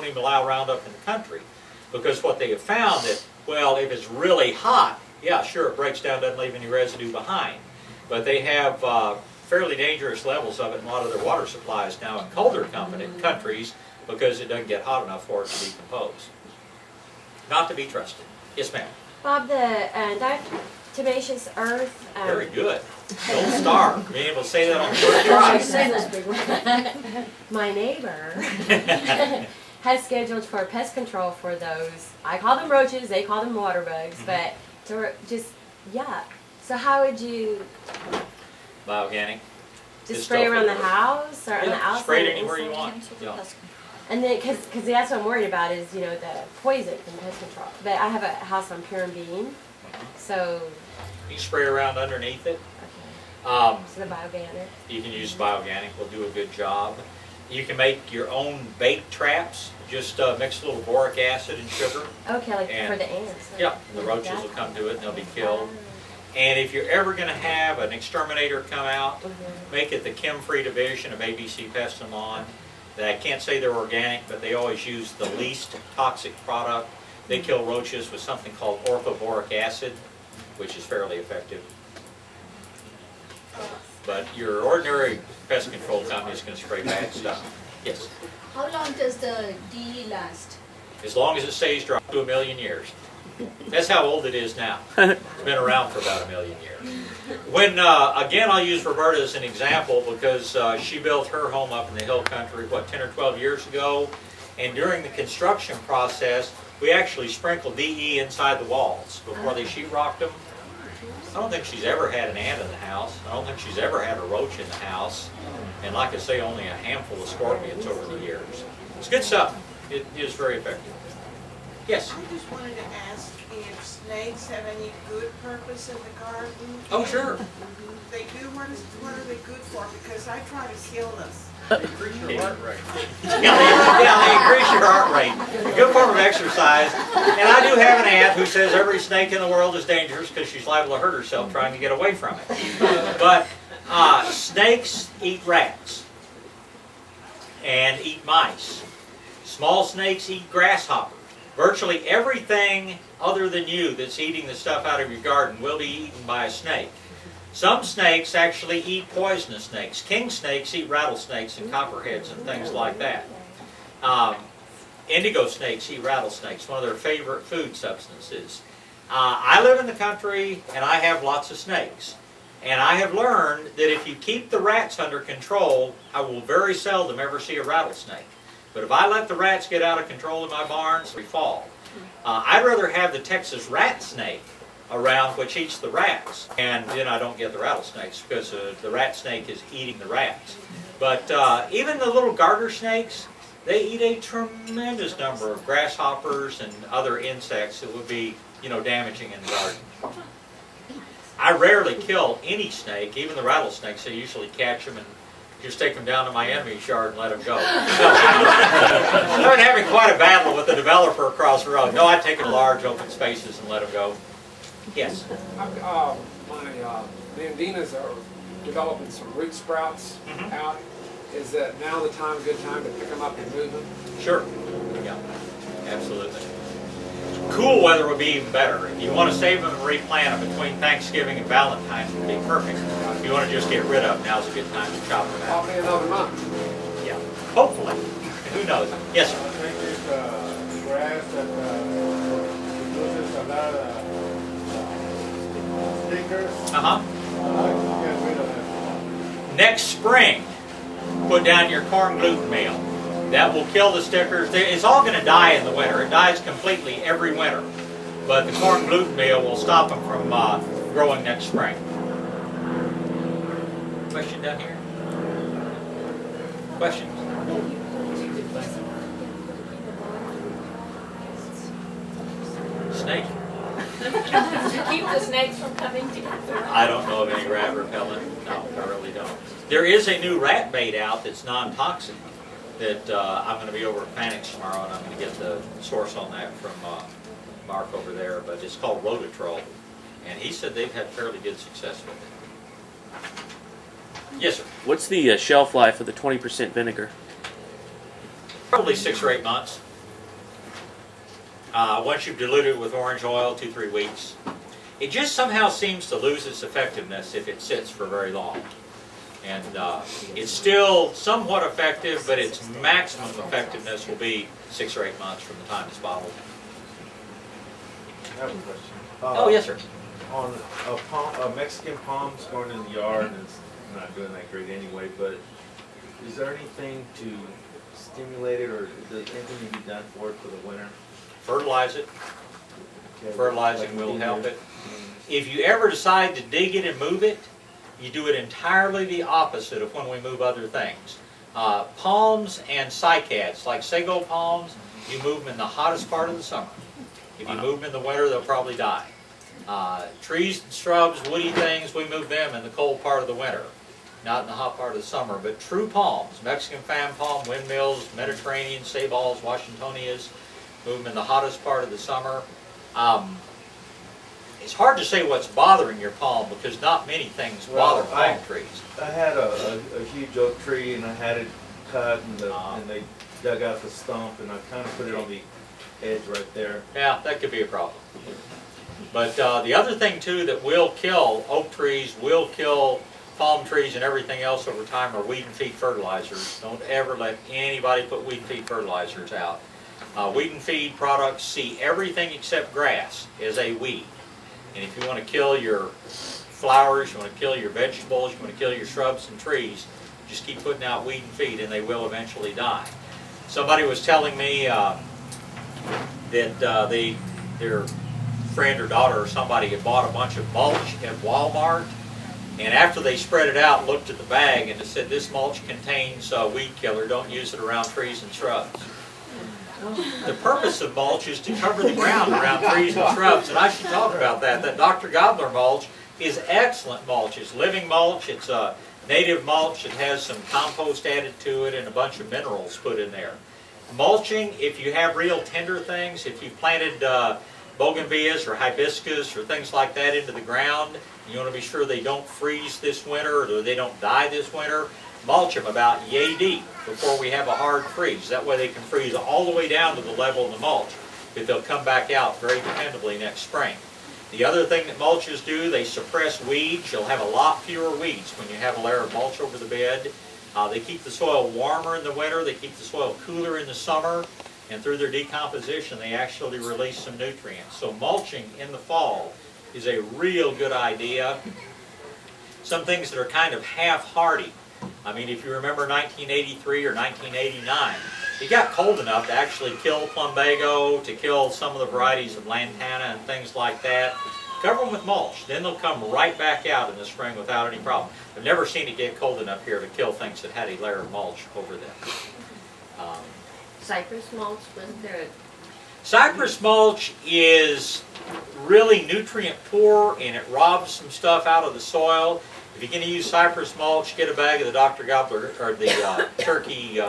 even allow Roundup in the country, because what they have found that, well, if it's really hot, yeah, sure, it breaks down, doesn't leave any residue behind. But they have fairly dangerous levels of it in a lot of their water supplies now in colder countries, because it doesn't get hot enough for it to decompose. Not to be trusted. Yes, ma'am. Bob, the diatomaceous earth. Very good. Gold star. Being able to say that on the first try. My neighbor has scheduled for pest control for those. I call them roaches, they call them water bugs, but to just, yeah. So how would you? Bioorganic. Just spray around the house or on the outside? Spray it anywhere you want. Yeah. And then, because that's what I'm worried about is, you know, the poison from pest control. But I have a house on Pure and Bean, so. You can spray around underneath it. Okay. So the bioorganic. You can use bioorganic. Will do a good job. You can make your own bait traps. Just mix a little boric acid and sugar. Okay, like for the ants. Yeah, the roaches will come to it and they'll be killed. And if you're ever going to have an exterminator come out, make it the chem-free division of ABC Pest and Lawn. I can't say they're organic, but they always use the least toxic product. They kill roaches with something called orthoboric acid, which is fairly effective. But your ordinary pest control company is going to spray bad stuff. Yes? How long does the DE last? As long as it stays dry, to 1,000,000 years. That's how old it is now. It's been around for about 1,000,000 years. When, again, I'll use Roberta as an example because she built her home up in the hill country, what, 10 or 12 years ago? And during the construction process, we actually sprinkled DE inside the walls before they sheetrocked them. I don't think she's ever had an ant in the house. I don't think she's ever had a roach in the house. And like I say, only a handful of scorpions over the years. It's good stuff. It is very effective. Yes? I just wanted to ask if snakes have any good purpose in the garden. Oh, sure. They do. What are they good for? Because I try to kill them. They increase your heart rate. Yeah, they increase your heart rate. A good form of exercise. And I do have an aunt who says every snake in the world is dangerous because she's liable to hurt herself trying to get away from it. But snakes eat rats and eat mice. Small snakes eat grasshoppers. Virtually everything other than you that's eating the stuff out of your garden will be eaten by a snake. Some snakes actually eat poisonous snakes. King snakes eat rattlesnakes and copperheads and things like that. Indigo snakes eat rattlesnakes, one of their favorite food substances. I live in the country and I have lots of snakes. And I have learned that if you keep the rats under control, I will very seldom ever see a rattlesnake. But if I let the rats get out of control in my barns, they fall. I'd rather have the Texas rat snake around, which eats the rats, and then I don't get the rattlesnakes because the rat snake is eating the rats. But even the little garter snakes, they eat a tremendous number of grasshoppers and other insects that would be, damaging in the garden. I rarely kill any snake, even the rattlesnakes. I usually catch them and just take them down to my enemy's yard and let them go. I've been having quite a battle with the developer across the road. No, I take them to large open spaces and let them go. Yes? My mandinas are developing some root sprouts out. Is that now the time, a good time to pick them up and move them? Sure. Yeah, absolutely. Cool weather would be even better. If you want to save them and replant them between Thanksgiving and Valentine's would be perfect. If you want to just get rid of them, now's a good time to chop them out. Probably another month. Yeah, hopefully. Who knows? Yes, sir. I think this grass that produces a lot of stickers. I like to get rid of them. Next spring, put down your corn gluten meal. That will kill the stickers. It's all going to die in the winter. It dies completely every winter. But the corn gluten meal will stop them from growing next spring. Question down here? Questions? Snake? To keep the snakes from coming together. I don't know of any rat repellent. No, I really don't. There is a new rat bait out that's non-toxic that I'm going to be over at Panics tomorrow, and I'm going to get the source on that from Mark over there, but it's called Rototrol, and he said they've had fairly good success with it. Yes, sir? What's the shelf life of the 20% vinegar? Probably 6 or 8 months. Once you've diluted it with orange oil, 2-3 weeks. It just somehow seems to lose its effectiveness if it sits for very long. And it's still somewhat effective, but its maximum effectiveness will be 6 or 8 months from the time it's bottled. I have a question. Oh, yes, sir. On a Mexican palms going in the yard is not doing that great anyway, but is there anything to stimulate it, or does anything need to be done for it for the winter? Fertilize it. Okay, Fertilizing like will we help do. it. If you ever decide to dig it and move it, you do it entirely the opposite of when we move other things. Palms and cycads, like sago palms, you move them in the hottest part of the summer. If you move them in the winter, they'll probably die. Trees and shrubs, woody things, we move them in the cold part of the winter, not in the hot part of the summer. But true palms, Mexican fan palm, windmills, Mediterranean, sabals, Washingtonias, move them in the hottest part of the summer. It's hard to say what's bothering your palm because not many things bother palm trees. I had a huge oak tree and I had it cut and they dug out the stump and I kind of put it on the edge right there. Yeah, that could be a problem. But the other thing too that will kill oak trees, will kill palm trees and everything else over time are weed and feed fertilizers. Don't ever let anybody put weed and feed fertilizers out. Weed and feed products see everything except grass as a weed. And if you want to kill your flowers, you want to kill your vegetables, you want to kill your shrubs and trees, just keep putting out weed and feed and they will eventually die. Somebody was telling me that their friend or daughter or somebody had bought a bunch of mulch at Walmart, and after they spread it out, looked at the bag and it said, this mulch contains weed killer, don't use it around trees and shrubs. The purpose of mulch is to cover the ground around trees and shrubs, and I should talk about that. That Dr. Gobbler mulch is excellent mulch. It's living mulch, it's a native mulch, it has some compost added to it and a bunch of minerals put in there. Mulching, if you have real tender things, if you planted bougainvilleas or hibiscus or things like that into the ground, you want to be sure they don't freeze this winter or they don't die this winter, mulch them about yay deep before we have a hard freeze. That way they can freeze all the way down to the level of the mulch, but they'll come back out very dependably next spring. The other thing that mulches do, they suppress weeds. You'll have a lot fewer weeds when you have a layer of mulch over the bed. They keep the soil warmer in the winter, they keep the soil cooler in the summer, and through their decomposition they actually release some nutrients. So mulching in the fall is a real good idea. Some things that are kind of half-hardy. I mean, if you remember 1983 or 1989, it got cold enough to actually kill plumbago, to kill some of the varieties of lantana and things like that. Cover them with mulch, then they'll come right back out in the spring without any problem. I've never seen it get cold enough here to kill things that had a layer of mulch over them. Cypress mulch, wasn't there a... Cypress mulch is really nutrient poor and it robs some stuff out of the soil. If you're going to use cypress mulch, get a bag of the Dr. Gobbler or the turkey